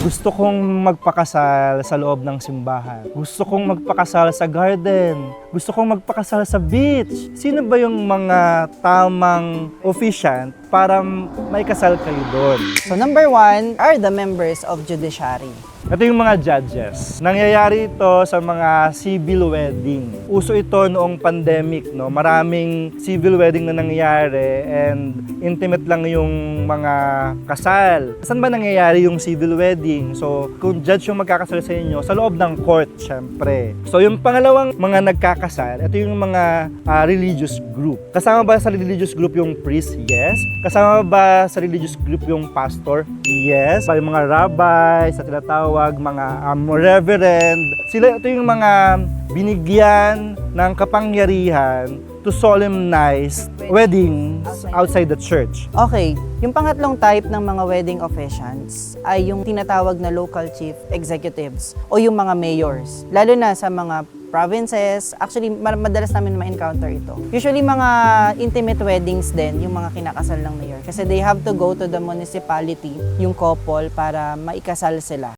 Gusto kong magpakasal sa loob ng simbahan. Gusto kong magpakasal sa garden. Gusto kong magpakasal sa beach. Sino ba yung mga tamang officiant para may kasal kayo doon? So number 1 are the members of judiciary. Ito yung mga judges. Nangyayari ito sa mga civil wedding. Uso ito noong pandemic, no? Maraming civil wedding na nangyayari and intimate lang yung mga kasal. Saan ba nangyayari yung civil wedding? So, kung judge yung magkakasal sa inyo, sa loob ng court, syempre. So, yung pangalawang mga nagkakasal, ito yung mga religious group. Kasama ba sa religious group yung priest? Yes. Kasama ba sa religious group yung pastor? Yes. Yung mga rabbi, sa tinatawag, mga reverend. Ito yung mga binigyan ng kapangyarihan to solemnize weddings outside the church. Okay, yung pangatlong type ng mga wedding officiants ay yung tinatawag na local chief executives o yung mga mayors. Lalo na sa mga provinces, actually madalas namin ma-encounter ito. Usually mga intimate weddings din yung mga kinakasal ng mayor kasi they have to go to the municipality, yung couple, para maikasal sila.